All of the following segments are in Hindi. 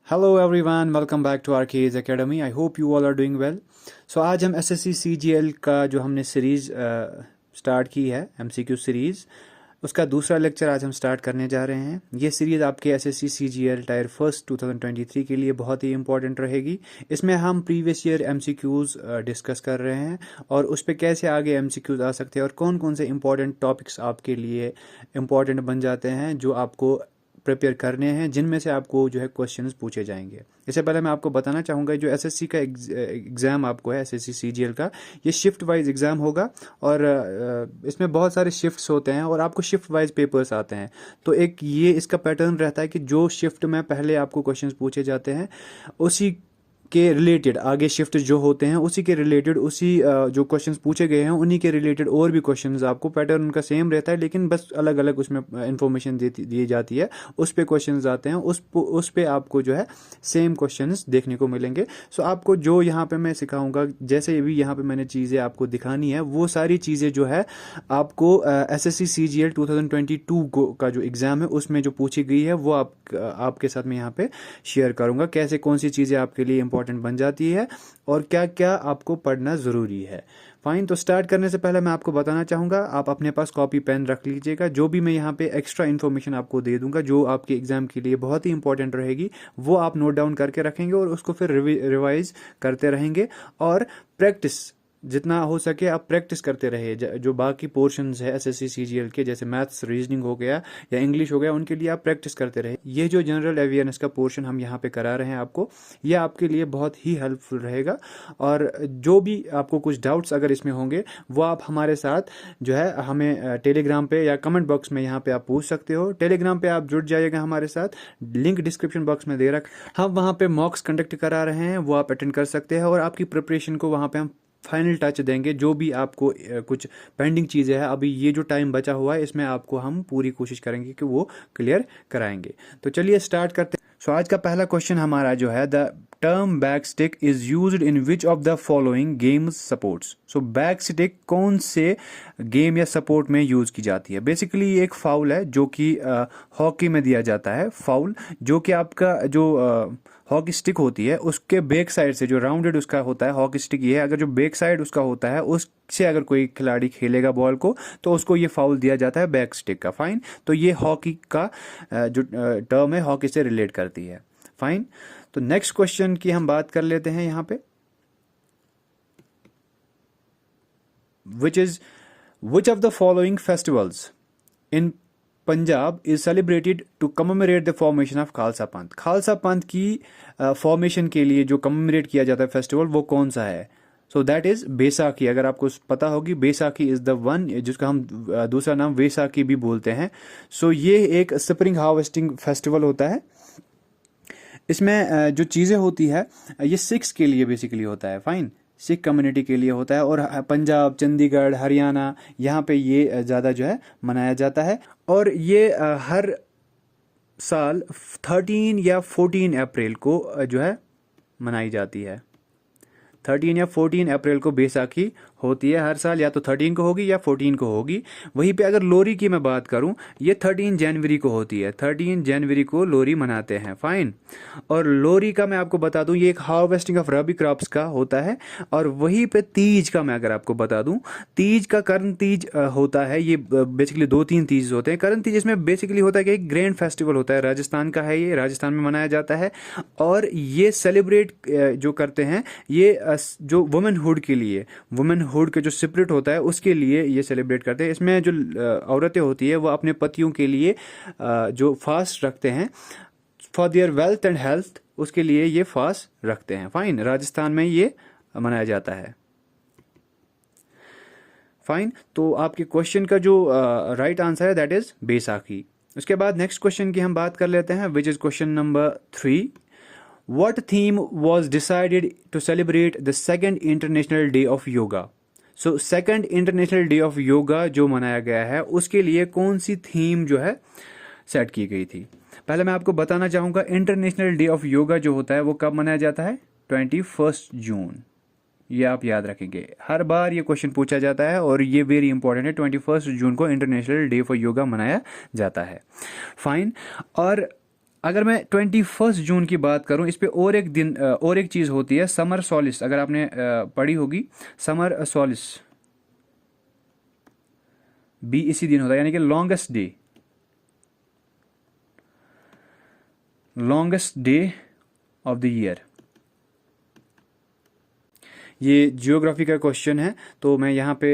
Hello everyone, welcome back to RK's academy. I hope you all are doing well. So आज हम एसएससी सीजीएल का जो हमने सीरीज़ स्टार्ट की है, एमसीक्यू सीरीज़, उसका दूसरा लेक्चर आज हम स्टार्ट करने जा रहे हैं। ये सीरीज़ आपके एसएससी सीजीएल टायर फर्स्ट 2023 के लिए बहुत ही इंपॉर्टेंट रहेगी। इसमें हम प्रीवियस ईयर एमसीक्यूज़ डिस्कस कर रहे हैं और उस पर कैसे आगे एमसीक्यूज़ आ सकते हैं और कौन कौन से इंपॉर्टेंट टॉपिक्स आपके लिए इंपॉर्टेंट बन जाते हैं जो आपको प्रिपेयर करने हैं, जिनमें से आपको जो है क्वेश्चंस पूछे जाएंगे। इससे पहले मैं आपको बताना चाहूँगा, जो एसएससी का एग्ज़ाम आपको है, एसएससी सीजीएल का, ये शिफ्ट वाइज एग्ज़ाम होगा और इसमें बहुत सारे शिफ्ट्स होते हैं और आपको शिफ्ट वाइज पेपर्स आते हैं। तो एक ये इसका पैटर्न रहता है कि जो शिफ्ट में पहले आपको क्वेश्चंस पूछे जाते हैं उसी के रिलेटेड आगे शिफ्ट जो होते हैं उसी के रिलेटेड उसी जो क्वेश्चंस पूछे गए हैं उन्हीं के रिलेटेड और भी क्वेश्चंस, आपको पैटर्न उनका सेम रहता है लेकिन बस अलग अलग उसमें इंफॉर्मेशन दी जाती है, उस पे क्वेश्चंस आते हैं, उस पे आपको जो है सेम क्वेश्चंस देखने को मिलेंगे। सो आपको जो यहाँ पे मैं सिखाऊंगा, जैसे भी यहाँ पे मैंने चीज़ें आपको दिखानी है, वो सारी चीज़ें जो है आपको एसएससी सीजीएल 2022 का जो एग्ज़ाम है उसमें जो पूछी गई है वो आपके साथ मैं यहाँ पे शेयर करूँगा, कैसे कौन सी चीज़ें आपके लिए इंपॉर्टेंट बन जाती है और क्या क्या आपको पढ़ना ज़रूरी है। फाइन, तो स्टार्ट करने से पहले मैं आपको बताना चाहूँगा, आप अपने पास कॉपी पेन रख लीजिएगा। जो भी मैं यहाँ पे एक्स्ट्रा इन्फॉर्मेशन आपको दे दूंगा जो आपके एग्जाम के लिए बहुत ही इंपॉर्टेंट रहेगी, वो आप नोट डाउन करके रखेंगे और उसको फिर रिवाइज करते रहेंगे और प्रैक्टिस जितना हो सके आप प्रैक्टिस करते रहे। जो बाकी पोर्शंस है एसएससी सीजीएल के, जैसे मैथ्स, रीजनिंग हो गया या इंग्लिश हो गया, उनके लिए आप प्रैक्टिस करते रहे। ये जो जनरल अवेयरनेस का पोर्शन हम यहाँ पे करा रहे हैं आपको, ये आपके लिए बहुत ही हेल्पफुल रहेगा। और जो भी आपको कुछ डाउट्स अगर इसमें होंगे वो आप हमारे साथ जो है हमें टेलीग्राम पे या कमेंट बॉक्स में यहाँ पे आप पूछ सकते हो। टेलीग्राम पे आप जुड़ जाइएगा हमारे साथ, लिंक डिस्क्रिप्शन बॉक्स में दे रखा। हम वहाँ पे मॉक्स कंडक्ट करा रहे हैं, वो आप अटेंड कर सकते हैं और आपकी प्रिपरेशन को वहाँ पे हम फाइनल टच देंगे। जो भी आपको कुछ पेंडिंग चीज़ें हैं, अभी ये जो टाइम बचा हुआ है इसमें आपको हम पूरी कोशिश करेंगे कि वो क्लियर कराएंगे। तो चलिए स्टार्ट करते हैं। सो आज का पहला क्वेश्चन हमारा जो है, the term back stick is used in which of the following games supports. So back stick कौन से गेम या सपोर्ट में यूज की जाती है? बेसिकली ये एक फाउल है जो कि हॉकी में दिया जाता है। फाउल जो कि आपका जो हॉकी स्टिक होती है उसके बैक साइड से जो राउंडेड उसका होता है, हॉकी स्टिक ये है, अगर जो बैक साइड उसका होता है उससे अगर कोई खिलाड़ी खेलेगा बॉल को तो उसको ये फाउल दिया जाता है बैक स्टिक का। फाइन, तो ये हॉकी का जो टर्म है हॉकी से रिलेट करती है। फाइन, तो नेक्स्ट क्वेश्चन की हम बात कर लेते हैं यहाँ पे, which of the following festivals in Punjab is celebrated to commemorate the formation of Khalsa Panth. Khalsa पंथ की फॉर्मेशन के लिए जो कमेमोरेट किया जाता है फेस्टिवल, वो कौन सा है? So that is Baisakhi. अगर आपको पता होगी, बैसाखी इज द वन जिसका हम दूसरा नाम वैसाखी भी बोलते हैं। सो ये एक स्प्रिंग हार्वेस्टिंग फेस्टिवल होता है। इसमें जो चीज़ें होती है ये सिख्स के लिए बेसिकली होता है। फाइन, सिख कम्युनिटी के लिए होता है और पंजाब, चंडीगढ़, हरियाणा, यहाँ पे ये ज़्यादा जो है मनाया जाता है। और ये हर साल 13 या 14 अप्रैल को जो है मनाई जाती है। 13 या 14 अप्रैल को बैसाखी होती है हर साल, या तो 13 को होगी या 14 को होगी। वहीं पे अगर लोरी की मैं बात करूं, ये 13 जनवरी को होती है। 13 जनवरी को लोरी मनाते हैं। फाइन, और लोरी का मैं आपको बता दूं, ये एक हार्वेस्टिंग ऑफ रबी क्रॉप्स का होता है। और वहीं पे तीज का मैं अगर आपको बता दूं, तीज का कर्ण तीज होता है। ये बेसिकली 2-3 तीज होते हैं। कर्ण तीज इसमें बेसिकली होता है कि एक ग्रैंड फेस्टिवल होता है, राजस्थान का है, ये राजस्थान में मनाया जाता है। और ये सेलिब्रेट जो करते हैं, ये जो वुमेनहुड के लिए, वुमेनहुड के जो स्पिरिट होता है उसके लिए ये सेलिब्रेट करते हैं। इसमें जो औरतें होती है वो अपने पतियों के लिए जो फास्ट रखते हैं for their wealth and health, उसके लिए ये फास्ट रखते हैं। फाइन, राजस्थान में ये मनाया जाता है। फाइन, तो आपके क्वेश्चन का जो राइट आंसर है दैट इज बैसाखी। उसके बाद नेक्स्ट क्वेश्चन की हम बात कर लेते हैं, which is question number 3। What theme was decided to celebrate the second International Day of Yoga? So second International Day of Yoga जो मनाया गया है उसके लिए कौन सी थीम जो है सेट की गई थी? पहले मैं आपको बताना चाहूँगा, इंटरनेशनल डे ऑफ योगा जो होता है वो कब मनाया जाता है? 21 जून। ये आप याद रखेंगे, हर बार ये क्वेश्चन पूछा जाता है और ये वेरी इंपॉर्टेंट है। 21 जून को इंटरनेशनल डे फॉर योगा मनाया जाता है। फाइन, और अगर मैं 21 जून की बात करूं, इस पे और एक दिन और एक चीज़ होती है, समर सॉलिस। अगर आपने पढ़ी होगी समर सॉलिस, भी इसी दिन होता है, यानी कि longest day of the year. ये जियोग्राफी का क्वेश्चन है, तो मैं यहाँ पे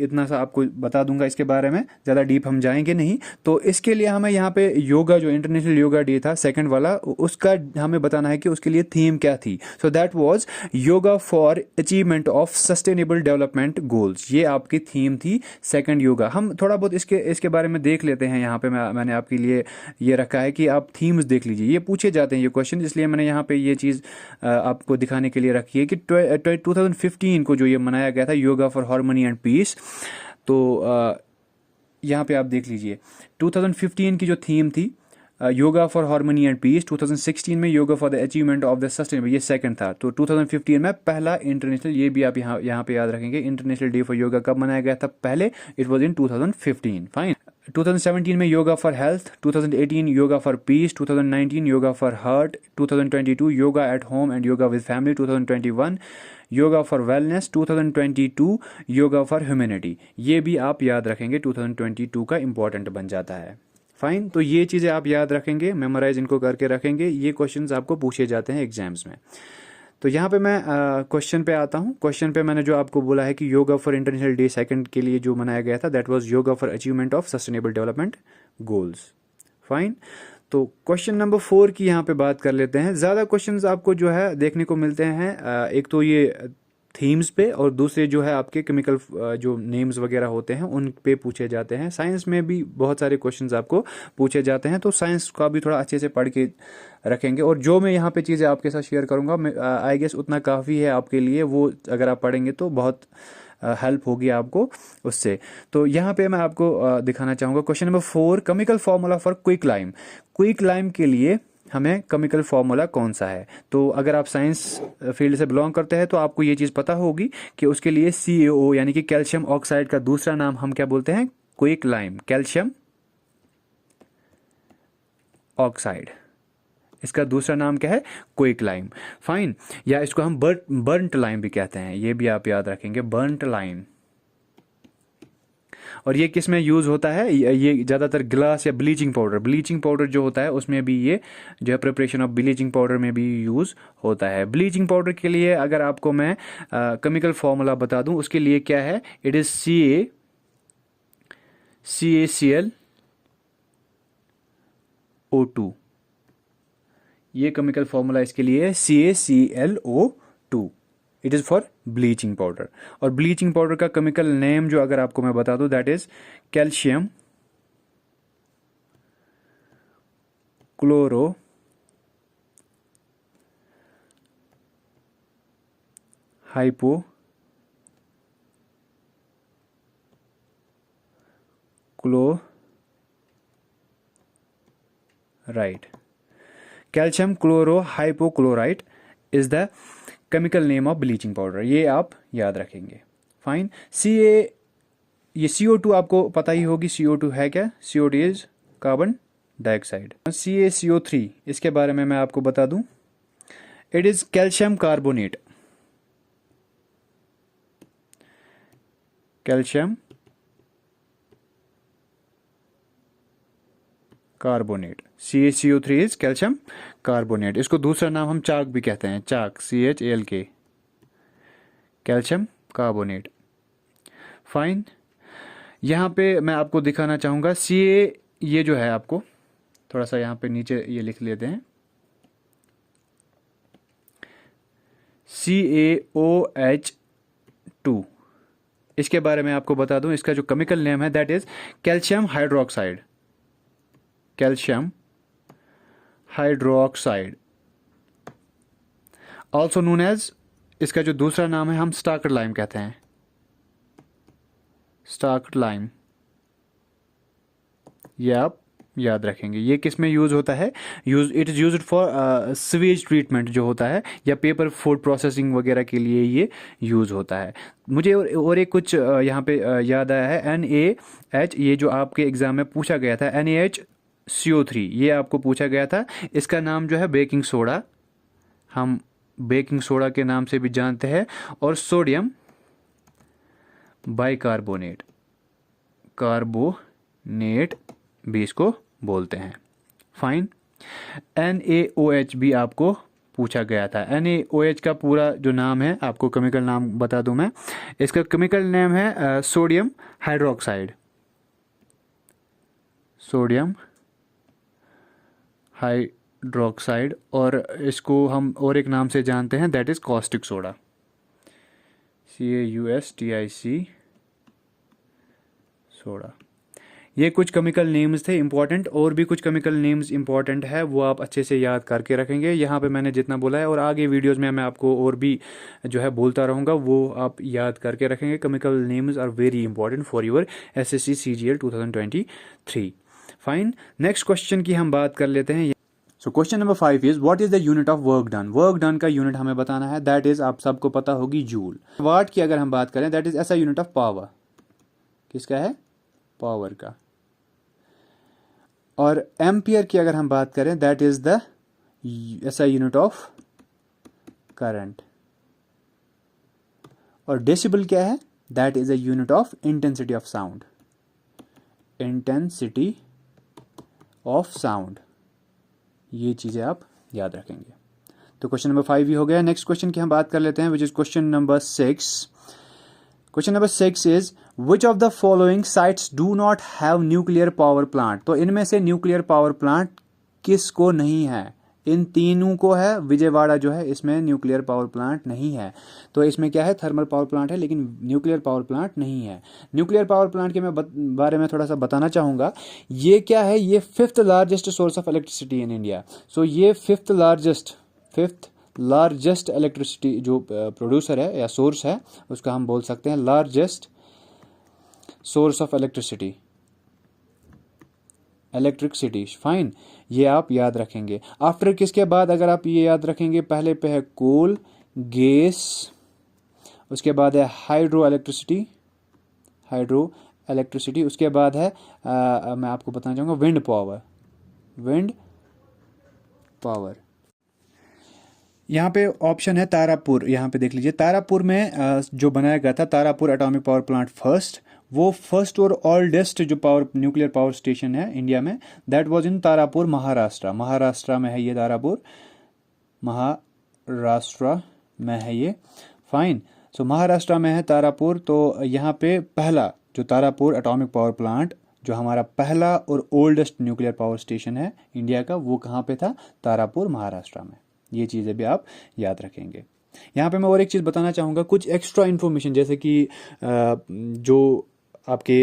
इतना सा आपको बता दूंगा इसके बारे में, ज़्यादा डीप हम जाएंगे नहीं। तो इसके लिए हमें यहाँ पे योगा, जो इंटरनेशनल योगा डे था सेकंड वाला, उसका हमें बताना है कि उसके लिए थीम क्या थी। सो that was yoga for achievement of sustainable development goals. ये आपकी थीम थी सेकंड योगा। हम थोड़ा बहुत इसके बारे में देख लेते हैं। यहाँ पे मैंने आपके लिए ये रखा है कि आप थीम्स देख लीजिए, ये पूछे जाते हैं ये क्वेश्चन, इसलिए मैंने यहाँ पे ये चीज़ आपको दिखाने के लिए रखी है कि 2015 को जो ये मनाया गया था, yoga for harmony and peace. तो यहाँ पे आप देख लीजिए 2015 की जो थीम थी, yoga for harmony and peace. 2016 में yoga for the achievement of the sustainable, ये सेकंड था। तो 2015 में पहला इंटरनेशनल, ये भी आप यहाँ पे याद रखेंगे, इंटरनेशनल डे फॉर योगा कब मनाया गया था पहले, इट वाज इन 2015। फाइन। 2017 में yoga for health, 2018 yoga for piece, 2019 yoga for heart, 2022 yoga at home and yoga with family, 2021 yoga for wellness, 2022 yoga for humanity. ये भी आप याद रखेंगे, 2022 का इंपॉर्टेंट बन जाता है। फाइन। तो ये चीज़ें आप याद रखेंगे, मेमोराइज इनको करके रखेंगे, ये क्वेश्चंस आपको पूछे जाते हैं एग्जाम्स में। तो यहाँ पे मैं क्वेश्चन पे आता हूँ। क्वेश्चन पे मैंने जो आपको बोला है कि yoga for international day second के लिए जो मनाया गया था, that was yoga for achievement of sustainable development goals. Fine. तो क्वेश्चन नंबर 4 की यहाँ पे बात कर लेते हैं। ज़्यादा क्वेश्चंस आपको जो है देखने को मिलते हैं, एक तो ये थीम्स पे, और दूसरे जो है आपके केमिकल जो नेम्स वगैरह होते हैं उन पे पूछे जाते हैं। साइंस में भी बहुत सारे क्वेश्चंस आपको पूछे जाते हैं, तो साइंस का भी थोड़ा अच्छे से पढ़ के रखेंगे। और जो मैं यहाँ पे चीज़ें आपके साथ शेयर करूँगा, आई गेस उतना काफ़ी है आपके लिए, वो अगर आप पढ़ेंगे तो बहुत हेल्प होगी आपको उससे। तो यहाँ पे मैं आपको दिखाना चाहूँगा question number 4, chemical formula for quick lime. Quick lime के लिए हमें केमिकल फार्मूला कौन सा है? तो अगर आप साइंस फील्ड से बिलोंग करते हैं तो आपको ये चीज़ पता होगी कि उसके लिए CaO यानी कि कैल्शियम ऑक्साइड का दूसरा नाम हम क्या बोलते हैं? Quick lime, calcium oxide. इसका दूसरा नाम क्या है? Quick lime. फाइन। या इसको हम बर्नट लाइम भी कहते हैं, ये भी आप याद रखेंगे, बर्नट लाइम। और ये किस में यूज़ होता है? ये ज़्यादातर ग्लास या ब्लीचिंग पाउडर जो होता है उसमें भी ये जो है प्रिपरेशन ऑफ ब्लीचिंग पाउडर में भी यूज़ होता है। ब्लीचिंग पाउडर के लिए अगर आपको मैं केमिकल फॉर्मूला बता दूं, उसके लिए क्या है? It is CaClO2। ये केमिकल फॉर्मूला इसके लिए है CaClO2। It is for bleaching powder. और ब्लीचिंग पाउडर का केमिकल नेम जो अगर आपको मैं बता दूं, that is calcium chloro hypo chloride. Calcium chloro hypochloride is the chemical name of bleaching powder. ये आप याद रखेंगे। फाइन। ये CO2 आपको पता ही होगी, CO2 है क्या? CO2 is carbon dioxide. CaCO3, इसके बारे में मैं आपको बता दूं, it is calcium carbonate. Calcium carbonate, CaCO3 is calcium carbonate. इसको दूसरा नाम हम चाक भी कहते हैं, चाक, CHALK, कैल्शियम कार्बोनेट। फाइन। यहाँ पे मैं आपको दिखाना चाहूँगा ये जो है, आपको थोड़ा सा यहाँ पे नीचे ये लिख लेते हैं, CaOH2। इसके बारे में आपको बता दूं, इसका जो केमिकल नेम है that is calcium hydroxide. Calcium hydroxide also known as, इसका जो दूसरा नाम है हम स्टार्क्ड लाइम कहते हैं, स्टार्क्ड लाइम। ये आप याद रखेंगे। ये किस में यूज होता है? It is used for sewage treatment जो होता है, या पेपर फूड प्रोसेसिंग वगैरह के लिए ये यूज होता है। मुझे और एक कुछ यहाँ पे याद आया है, NaH, ये जो आपके एग्जाम में पूछा गया था, NaH CO3, ये आपको पूछा गया था। इसका नाम जो है बेकिंग सोडा, हम बेकिंग सोडा के नाम से भी जानते हैं, और सोडियम बाइकार्बोनेट, कार्बोनेट भी इसको बोलते हैं। फाइन। NaOH भी आपको पूछा गया था। NaOH का पूरा जो नाम है, आपको केमिकल नाम बता दूं मैं, इसका केमिकल नेम है सोडियम हाइड्रोक्साइड, सोडियम हाइड्रोक्साइड, और इसको हम और एक नाम से जानते हैं, that is caustic soda, CaUSTic soda. ये कुछ केमिकल नेम्स थे इंपॉर्टेंट, और भी कुछ केमिकल नेम्स इंपॉर्टेंट है, वो आप अच्छे से याद करके रखेंगे। यहाँ पे मैंने जितना बोला है, और आगे वीडियोस में मैं आपको और भी जो है बोलता रहूँगा, वो आप याद करके रखेंगे। Chemical names are very important for your SSC CGL 2023। Fine. Next question की हम बात कर लेते हैं। So question number 5 is what is the unit of work done. Work done का यूनिट हमें बताना है, दैट इज आप सबको पता होगी जूल। वाट की अगर हम बात करें, दैट इज ऐसा यूनिट ऑफ पावर, किसका है, पावर का। और एम्पियर की अगर हम बात करें, दैट इज द ऐसा यूनिट ऑफ करंट। और डेसिबल क्या है, that is a unit of intensity of sound, intensity of sound. ये चीजें आप याद रखेंगे। तो क्वेश्चन नंबर 5 ही हो गया। नेक्स्ट क्वेश्चन की हम बात कर लेते हैं, which is question number 6। Question number 6 is which of the following sites do not have nuclear power plant. तो इनमें से न्यूक्लियर पावर प्लांट किसको नहीं है, इन तीनों को है। विजयवाड़ा जो है, इसमें न्यूक्लियर पावर प्लांट नहीं है। तो इसमें क्या है, थर्मल पावर प्लांट है, लेकिन न्यूक्लियर पावर प्लांट नहीं है। न्यूक्लियर पावर प्लांट के मैं बारे में थोड़ा सा बताना चाहूँगा। ये क्या है, ये 5th largest source of electricity in India. So ये 5th लार्जेस्ट इलेक्ट्रिसिटी जो प्रोड्यूसर है या सोर्स है, उसका हम बोल सकते हैं largest source of electricity. Fine, ये आप याद रखेंगे। आफ्टर किसके बाद अगर आप ये याद रखेंगे, पहले पे है कोल, गैस, उसके बाद है हाइड्रो इलेक्ट्रिसिटी, उसके बाद है मैं आपको बताना चाहूँगा विंड पावर। यहाँ पे ऑप्शन है तारापुर। यहाँ पे देख लीजिए, तारापुर में जो बनाया गया था, तारापुर एटॉमिक पावर प्लांट वो फर्स्ट और ओल्डेस्ट जो न्यूक्लियर पावर स्टेशन है इंडिया में, that was in Tarapur, Maharashtra में है ये। तारापुर महाराष्ट्र में है ये। फाइन। सो महाराष्ट्र में है तारापुर। तो यहाँ पे पहला जो तारापुर एटॉमिक पावर प्लांट, जो हमारा पहला और ओल्डेस्ट न्यूक्लियर पावर स्टेशन है इंडिया का, वो कहाँ पे था, तारापुर, महाराष्ट्र में। ये चीज़ें भी आप याद रखेंगे। यहाँ पे मैं और एक चीज़ बताना चाहूँगा, कुछ एक्स्ट्रा इन्फॉर्मेशन, जैसे कि जो आपके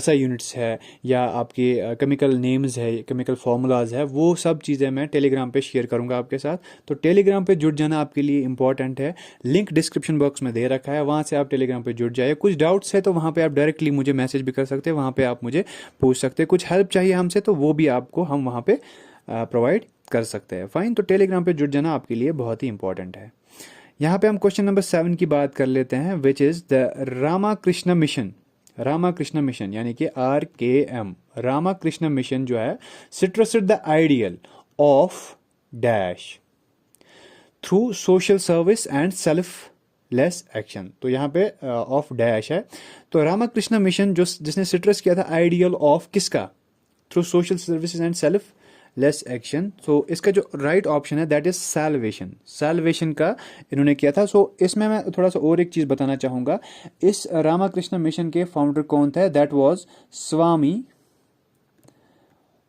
SI यूनिट्स है, या आपके केमिकल नेम्स है, केमिकल फार्मूलाज है, वो सब चीज़ें मैं टेलीग्राम पे शेयर करूँगा आपके साथ। तो टेलीग्राम पे जुड़ जाना आपके लिए इंपॉर्टेंट है। लिंक डिस्क्रिप्शन बॉक्स में दे रखा है, वहाँ से आप टेलीग्राम पे जुड़ जाइए। कुछ डाउट्स है तो वहाँ पे आप डायरेक्टली मुझे मैसेज भी कर सकते हैं, वहाँ पे आप मुझे पूछ सकते हैं। कुछ हेल्प चाहिए हमसे तो वो भी आपको हम वहाँ पे प्रोवाइड कर सकते हैं। फाइन। तो टेलीग्राम पे जुड़ जाना आपके लिए बहुत ही इंपॉर्टेंट है। यहाँ पे हम क्वेश्चन नंबर 7 की बात कर लेते हैं, which is the Ramakrishna mission यानी कि RKM, रामाकृष्ण मिशन जो है, stressed the ideal of dash through social service and selfless action. तो यहाँ पे ऑफ डैश है। तो रामाकृष्ण मिशन जो जिसने सिट्रस किया था आइडियल ऑफ किसका, through social services and selfless action. So इसका जो राइट ऑप्शन है, दैट इज सैल्वेशन का इन्होंने किया था। सो इसमें मैं थोड़ा सा और एक चीज बताना चाहूंगा। इस रामाकृष्ण मिशन के फाउंडर कौन थे, that was Swami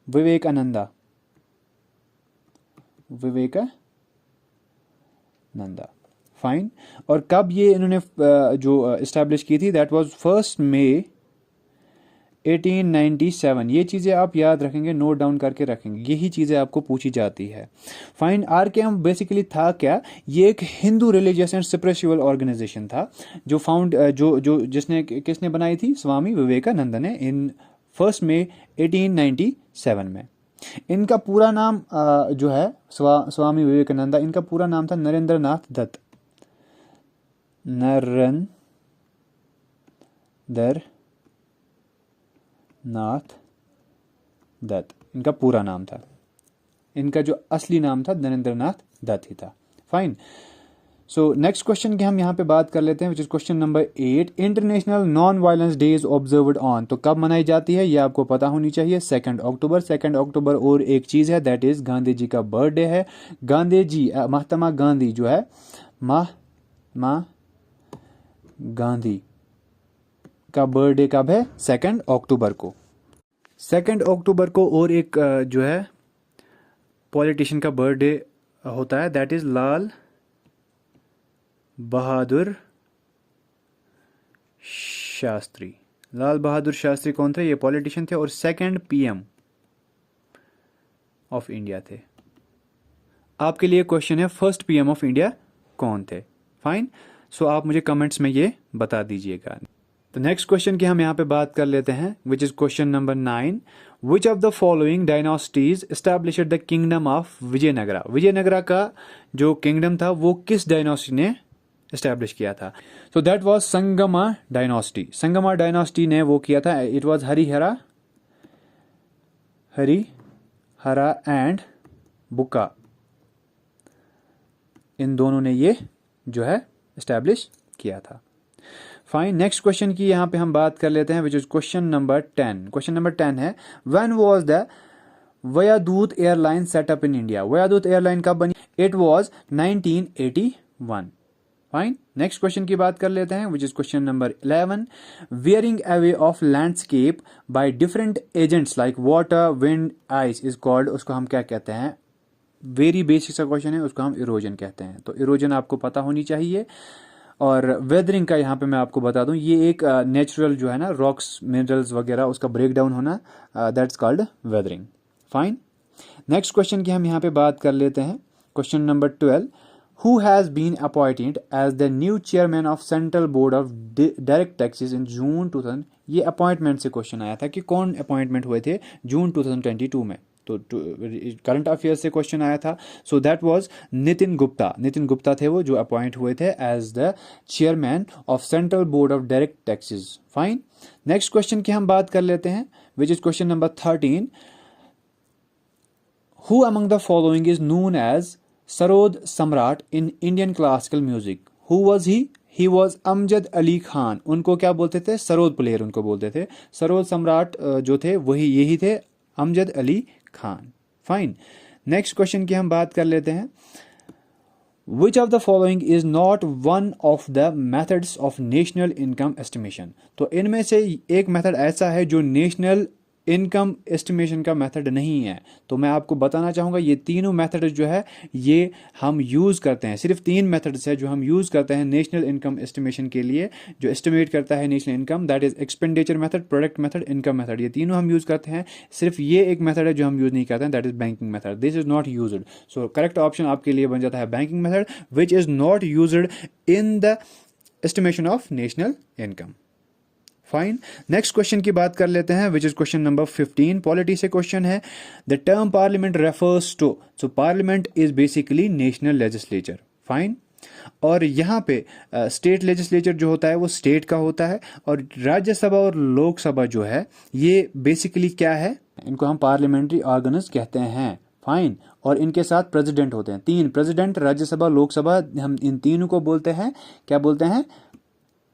Vivekananda. Fine. और कब ये इन्होंने जो इस्टेब्लिश की थी, दैट वाज 1 मई 1897। ये चीज़ें आप याद रखेंगे, नोट डाउन करके रखेंगे, यही चीज़ें आपको पूछी जाती है। फाइन। RKM बेसिकली था क्या, ये एक Hindu religious and spiritual organisation था, जो किसने बनाई थी, स्वामी विवेकानंद ने, इन 1 मई 1897 में। इनका पूरा नाम जो है स्वामी विवेकानंदा, इनका पूरा नाम था नरेंद्र नाथ दत्त। इनका पूरा नाम था, इनका जो असली नाम था नरेंद्रनाथ दत्त ही था। फाइन। सो नेक्स्ट क्वेश्चन की हम यहाँ पे बात कर लेते हैं, which is question number 8। International non violence days observed on, तो कब मनाई जाती है ये आपको पता होनी चाहिए। 2 अक्टूबर। 2 अक्टूबर और एक चीज है, दैट इज गांधी जी का बर्थडे है। गांधी जी, महात्मा गांधी जो है, महात्मा गांधी का बर्थडे कब है? 2 अक्टूबर को। 2 अक्टूबर को और एक जो है पॉलिटिशियन का बर्थडे होता है, दैट इज लाल बहादुर शास्त्री। लाल बहादुर शास्त्री कौन थे? ये पॉलिटिशियन थे और 2nd PM ऑफ इंडिया थे। आपके लिए क्वेश्चन है, 1st PM ऑफ इंडिया कौन थे? फाइन। सो आप मुझे कमेंट्स में ये बता दीजिएगा। तो नेक्स्ट क्वेश्चन की हम यहाँ पे बात कर लेते हैं, which is question number 9। Which of the following dynasties established the kingdom of Vijayanagara? Vijayanagara का जो किंगडम था वो किस डायनास्टी ने एस्टैब्लिश किया था? So that was Sangma dynasty. Sangma dynasty ने वो किया था। इट वाज हरिहरा एंड बुक्का, इन दोनों ने ये जो है एस्टैब्लिश किया था। फाइन। नेक्स्ट क्वेश्चन की यहाँ पे हम बात कर लेते हैं, which is question number 10। Question number 10 है, when was the Vayudoot airline set up in India? Vayudoot airline कब बनी? It was 1981। Fine. Next question की बात कर लेते हैं, which is question number 11। Wearing away of landscape by different agents like water, wind, ice is called, उसको हम क्या कहते हैं? वेरी बेसिक सा क्वेश्चन है, उसको हम इरोजन कहते हैं। तो इरोजन आपको पता होनी चाहिए। और वेदरिंग का यहाँ पे मैं आपको बता दूं, ये एक नेचुरल जो है ना रॉक्स, मिनरल्स वगैरह, उसका ब्रेक डाउन होना, that's called weathering. Fine. Next question की हम यहाँ पे बात कर लेते हैं, question number 12। Who has been appointed as the new chairman of central board of direct taxes in June 2000? ये अपॉइंटमेंट से क्वेश्चन आया था कि कौन अपॉइंटमेंट हुए थे जून 2022 में। तो करंट अफेयर से क्वेश्चन आया था। So that was Nitin Gupta. Nitin Gupta थे वो जो अपॉइंट हुए थे as the chairman of central board of direct taxes. Fine. Next question की हम बात कर लेते हैं, which is question number 13। Who among the following is known as sarod samrat in Indian classical music? Who was he? He was Amjad Ali Khan. उनको क्या बोलते थे? सरोद प्लेयर उनको बोलते थे। सरोद सम्राट जो थे वही यही थे, Amjad Ali Khan. Fine. Next question की हम बात कर लेते हैं, विच of the following is not one of the methods of national income estimation? तो इनमें से एक मेथड ऐसा है जो नेशनल इनकम एस्टिमेशन का मेथड नहीं है। तो मैं आपको बताना चाहूँगा, ये तीनों मेथड जो है ये हम यूज़ करते हैं। सिर्फ 3 मेथड्स है जो हम यूज़ करते हैं नेशनल इनकम एस्टिमेशन के लिए, जो एस्टिमेट करता है national income, that is expenditure method, product method, income method. ये तीनों हम यूज़ करते हैं। सिर्फ ये एक मेथड है जो हम यूज़ नहीं करते हैं, that is banking method. This is not used. So correct option आपके लिए बन जाता है banking method, which is not used in the estimation of national income. Fine. Next question की बात कर लेते हैं, which is question number 15। Polity से क्वेश्चन है, the term parliament refers to? So parliament is basically national legislature. Fine. और यहाँ पे स्टेट लेजिस्लेचर जो होता है वो स्टेट का होता है, और राज्यसभा और लोकसभा जो है ये बेसिकली क्या है? इनको हम पार्लियामेंट्री ऑर्गन्स कहते हैं। फाइन। और इनके साथ प्रेसिडेंट होते हैं, 3 प्रेसिडेंट, राज्यसभा, लोकसभा, हम इन तीनों को बोलते हैं, क्या बोलते हैं?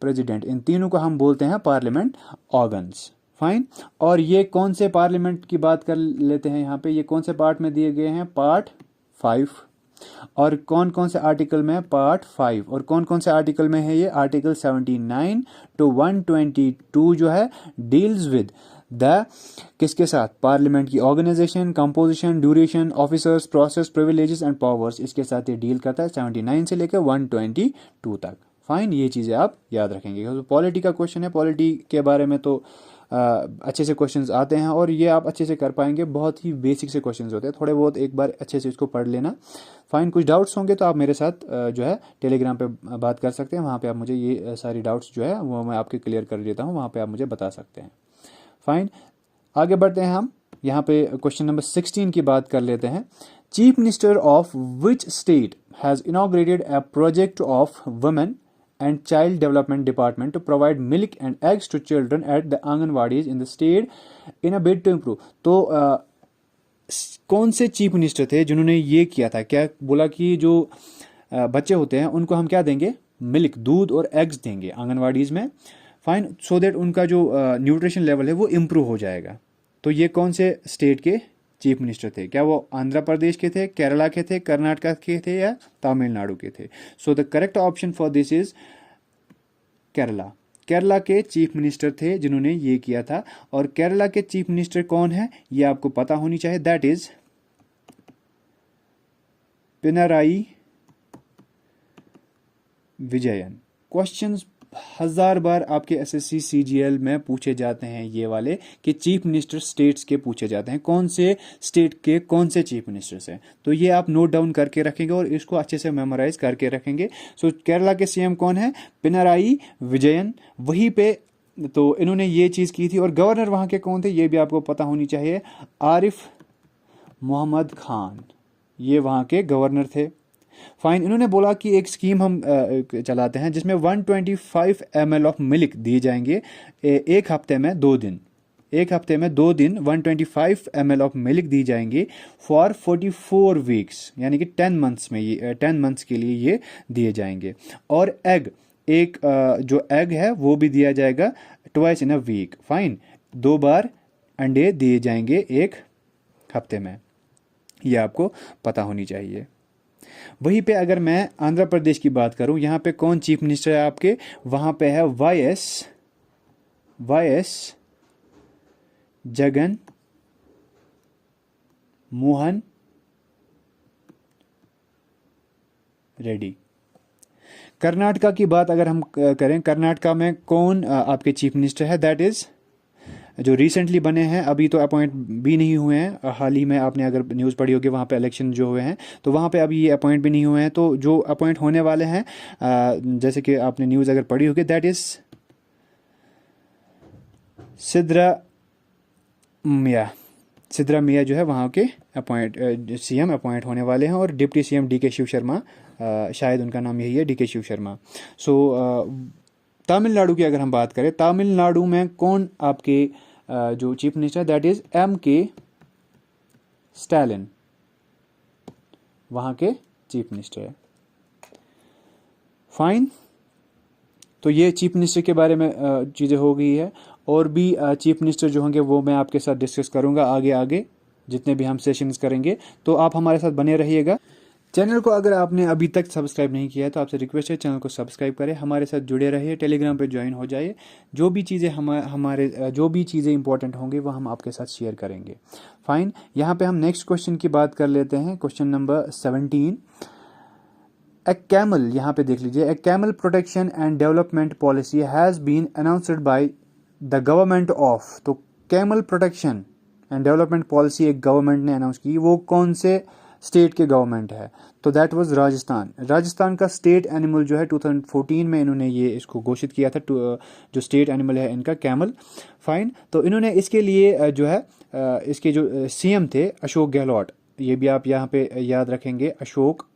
प्रेसिडेंट। इन तीनों को हम बोलते हैं पार्लियामेंट ऑर्गन्स। फाइन। और ये कौन से पार्लियामेंट की बात कर लेते हैं यहाँ पे, ये कौन से पार्ट में दिए गए हैं? पार्ट 5। और कौन कौन से आर्टिकल में? पार्ट 5। और कौन कौन से आर्टिकल में है ये? आर्टिकल 79 to 122 जो है डील्स विद द किसके साथ? पार्लियामेंट की organisation, composition, duration, officers, process, privileges and powers, इसके साथ ये डील करता है 79 से लेकर 122 तक। फाइन। ये चीज़ें आप याद रखेंगे। तो पॉलिटी का क्वेश्चन है, पॉलिटी के बारे में तो अच्छे से क्वेश्चंस आते हैं और ये आप अच्छे से कर पाएंगे। बहुत ही बेसिक से क्वेश्चंस होते हैं, थोड़े बहुत एक बार अच्छे से इसको पढ़ लेना। फाइन। कुछ डाउट्स होंगे तो आप मेरे साथ जो है टेलीग्राम पे बात कर सकते हैं, वहाँ पे आप मुझे ये सारी डाउट्स जो है वो मैं आपके क्लियर कर देता हूँ, वहाँ पे आप मुझे बता सकते हैं। फाइन। आगे बढ़ते हैं हम, यहाँ पे क्वेश्चन नंबर 16 की बात कर लेते हैं। Chief minister of which state has inaugurated a project of women and child development department to provide milk and eggs to children at the anganwadis in the state in a bid to improve? तो कौन से चीफ मिनिस्टर थे जिन्होंने ये किया था? क्या बोला कि जो बच्चे होते हैं उनको हम क्या देंगे? मिल्क, दूध और एग्स देंगे आंगनवाड़ीज में, फाइन, सो दैट उनका जो न्यूट्रिशन लेवल है वो इम्प्रूव हो जाएगा। तो ये कौन से स्टेट के चीफ मिनिस्टर थे? क्या वो आंध्र प्रदेश के थे, केरला के थे, कर्नाटक के थे या तमिलनाडु के थे? So the correct option for this is Kerala. Kerala के चीफ मिनिस्टर थे जिन्होंने ये किया था। और केरला के चीफ मिनिस्टर कौन है ये आपको पता होनी चाहिए, that is Pinarayi Vijayan. Questions 1000 बार आपके एसएससी सीजीएल में पूछे जाते हैं ये वाले, कि चीफ मिनिस्टर स्टेट्स के पूछे जाते हैं, कौन से स्टेट के कौन से चीफ मिनिस्टर्स हैं। तो ये आप नोट डाउन करके रखेंगे और इसको अच्छे से मेमोराइज करके रखेंगे। सो केरला के सीएम कौन है? पिनाराई विजयन। वहीं पे तो इन्होंने ये चीज़ की थी। और गवर्नर वहाँ के कौन थे ये भी आपको पता होनी चाहिए, आरिफ मोहम्मद खान, ये वहाँ के गवर्नर थे। फाइन, इन्होंने बोला कि एक स्कीम हम चलाते हैं जिसमें 125 ml ऑफ मिल्क दिए जाएंगे एक हफ्ते में 2 दिन। एक हफ्ते में 2 दिन 125 ml ऑफ मिल्क दी जाएंगे फॉर 44 वीक्स, यानी कि 10 मंथ्स में, ये 10 मंथ्स के लिए ये दिए जाएंगे। और एग, एक जो एग है वो भी दिया जाएगा twice in a week. Fine, 2 बार अंडे दिए जाएंगे एक हफ्ते में, ये आपको पता होनी चाहिए। वहीं पे अगर मैं आंध्र प्रदेश की बात करूं, यहां पे कौन चीफ मिनिस्टर है आपके? वहां पे है वाई एस जगन मोहन रेड्डी। कर्नाटका की बात अगर हम करें, कर्नाटका में कौन आपके चीफ मिनिस्टर है? दैट इज जो रिसेंटली बने हैं, अभी तो अपॉइंट भी नहीं हुए हैं। हाल ही में आपने अगर न्यूज़ पढ़ी होगी, वहाँ पे इलेक्शन जो हुए हैं तो वहाँ पे अभी ये अपॉइंट भी नहीं हुए हैं। तो जो अपॉइंट होने वाले हैं, जैसे कि आपने न्यूज़ अगर पढ़ी होगी, दैट इज सिद्धरामैया जो है वहाँ के सीएम अपॉइंट होने वाले हैं। और डिप्टी सीएम डीके शिव शर्मा, शायद उनका नाम यही है, डीके शिव शर्मा। सो तमिलनाडु की अगर हम बात करें, तमिलनाडु में कौन आपके जो chief minister, that is M.K. Stalin, वहां के चीफ मिनिस्टर है। फाइन, तो ये चीफ मिनिस्टर के बारे में चीज़ें हो गई है। और भी चीफ मिनिस्टर जो होंगे वो मैं आपके साथ डिस्कस करूंगा आगे आगे, जितने भी हम सेशंस करेंगे। तो आप हमारे साथ बने रहिएगा। चैनल को अगर आपने अभी तक सब्सक्राइब नहीं किया है तो आपसे रिक्वेस्ट है चैनल को सब्सक्राइब करें, हमारे साथ जुड़े रहिए, टेलीग्राम पे ज्वाइन हो जाइए। जो भी चीज़ें जो भी चीज़ें इंपॉर्टेंट होंगी वो हम आपके साथ शेयर करेंगे। फाइन, यहाँ पे हम नेक्स्ट क्वेश्चन की बात कर लेते हैं, क्वेश्चन नंबर 17। ए कैमल, यहाँ पे देख लीजिए, a camel protection and development policy has been announced by the government of. तो camel protection and development policy एक गवर्नमेंट ने अनाउंस की, वो कौन से स्टेट के गवर्नमेंट है? तो दैट वाज राजस्थान। राजस्थान का स्टेट एनिमल जो है 2014 में इन्होंने ये इसको घोषित किया था, जो स्टेट एनिमल है इनका कैमल। फाइन, तो इन्होंने इसके लिए जो है इसके जो सीएम थे अशोक गहलोत, ये भी आप यहाँ पे याद रखेंगे, Ashok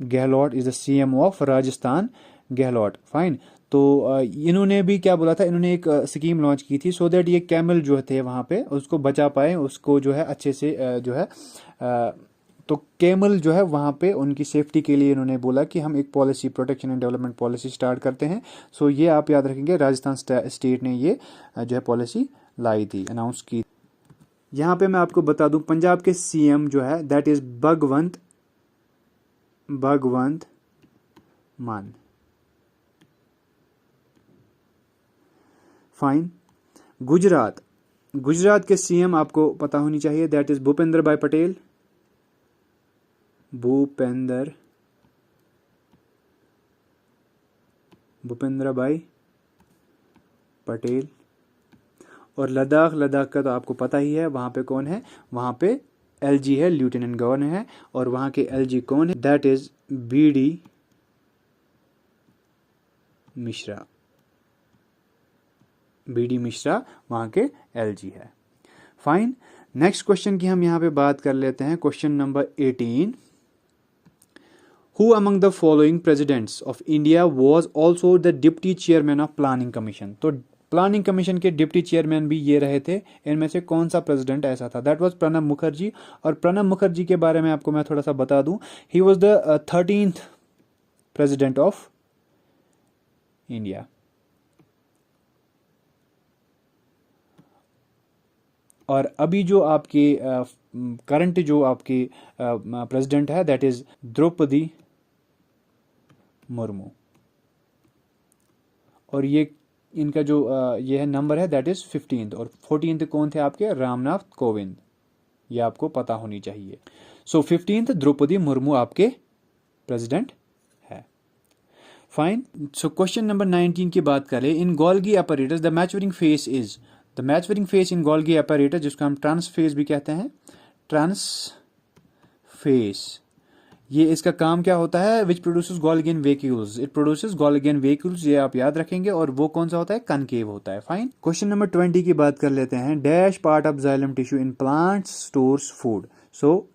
Gehlot is the CM of Rajasthan, Gehlot. Fine, तो इन्होंने भी क्या बोला था, इन्होंने एक स्कीम लॉन्च की थी सो दैट ये कैमल जो थे वहाँ पे उसको बचा पाए, उसको जो है अच्छे से जो है तो कैमल जो है वहाँ पे उनकी सेफ्टी के लिए इन्होंने बोला कि हम एक policy, protection and development policy start करते हैं। सो ये आप याद रखेंगे, राजस्थान स्टेट ने ये जो है पॉलिसी लाई थी, अनाउंस की। यहाँ पे मैं आपको बता दूं, पंजाब के सीएम जो है दैट इज भगवंत मान। फाइन, गुजरात के सीएम आपको पता होनी चाहिए, दैट इज भूपेंद्र भाई पटेल। और लद्दाख का तो आपको पता ही है, वहां पे कौन है? वहां पे LG है, लेफ्टिनेंट गवर्नर है। और वहां के LG कौन है? दैट इज BD मिश्रा वहां के LG है। फाइन, नेक्स्ट क्वेश्चन की हम यहाँ पे बात कर लेते हैं, question number 18। Who among the following presidents of India was also the deputy chairman of planning commission? तो प्लानिंग कमीशन के डिप्टी चेयरमैन भी ये रहे थे। इनमें से कौन सा प्रेसिडेंट ऐसा था? That was Pranab Mukherjee. और प्रणब मुखर्जी के बारे में आपको मैं थोड़ा सा बता दूं, he was the 13th president of India. और अभी जो आपके करंट जो आपके प्रेसिडेंट है दैट इज द्रौपदी मुर्मू। और ये इनका जो ये है नंबर है दैट इज 15th। और 14th कौन थे आपके? रामनाथ कोविंद। ये आपको पता होनी चाहिए। सो 15th द्रौपदी मुर्मू आपके प्रेसिडेंट है। फाइन। सो क्वेश्चन नंबर 19 की बात करें, in Golgi apparatus the maturing face is, the maturing face in Golgi apparatus, जिसको हम ट्रांस फेस भी कहते हैं, ट्रांस फेस, ये इसका काम क्या होता है? Which produces Golgian vacuoles, it produces Golgian vacuoles, ये आप याद रखेंगे। और वो कौन सा होता है? कनकेव होता है। फाइन। क्वेश्चन नंबर 20 की बात कर लेते हैं, dash part of xylem tissue in plants stores food. So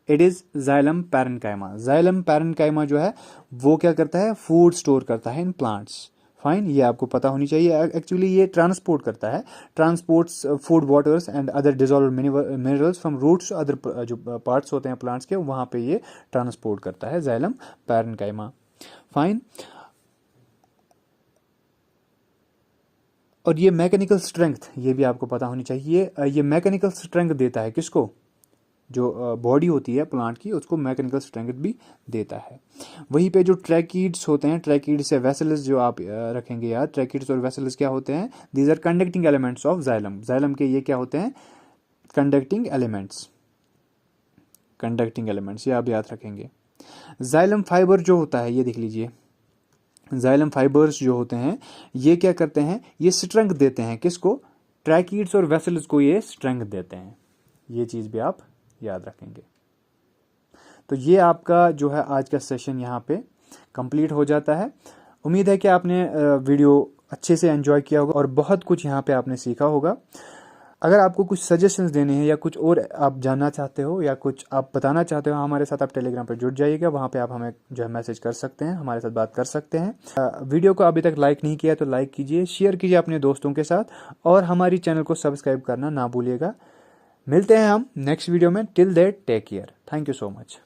it is xylem parenchyma. Xylem parenchyma जो है वो क्या करता है? फूड स्टोर करता है इन प्लांट्स। फाइन, ये आपको पता होनी चाहिए। एक्चुअली ये ट्रांसपोर्ट करता है, transports food waters and other dissolve minerals from roots, other जो पार्ट्स होते हैं प्लांट्स के, वहाँ पे ये ट्रांसपोर्ट करता है जाइलम पैरेन्काइमा। फाइन। और ये मैकेनिकल स्ट्रेंथ, ये भी आपको पता होनी चाहिए। ये मैकेनिकल स्ट्रेंथ देता है किसको? जो बॉडी होती है प्लांट की, उसको मैकेनिकल स्ट्रेंथ भी देता है। वहीं पे जो ट्रैकीड्स होते हैं, ट्रैकीड्स से वेसल्स जो आप रखेंगे यार, ट्रैकीड्स और वेसल्स क्या होते हैं? These are conducting elements of xylem. Xylem के ये क्या होते हैं? Conducting elements. कंडक्टिंग एलिमेंट्स, ये आप याद रखेंगे। जाइलम फाइबर जो होता है, ये देख लीजिए, जाइलम फाइबर्स जो होते हैं ये क्या करते हैं? ये स्ट्रेंथ देते हैं किसको? ट्रैकीड्स और वेसल्स को ये स्ट्रेंथ देते हैं। ये चीज भी आप याद रखेंगे। तो ये आपका जो है आज का सेशन यहाँ पे कंप्लीट हो जाता है। उम्मीद है कि आपने वीडियो अच्छे से एंजॉय किया होगा और बहुत कुछ यहाँ पे आपने सीखा होगा। अगर आपको कुछ सजेशंस देने हैं या कुछ और आप जानना चाहते हो या कुछ आप बताना चाहते हो हमारे साथ, आप टेलीग्राम पर जुड़ जाइएगा। वहाँ पे आप हमें जो है मैसेज कर सकते हैं, हमारे साथ बात कर सकते हैं। वीडियो को अभी तक लाइक नहीं किया तो लाइक कीजिए, शेयर कीजिए अपने दोस्तों के साथ और हमारी चैनल को सब्सक्राइब करना ना भूलिएगा। मिलते हैं हम नेक्स्ट वीडियो में। Till that take care. Thank you so much.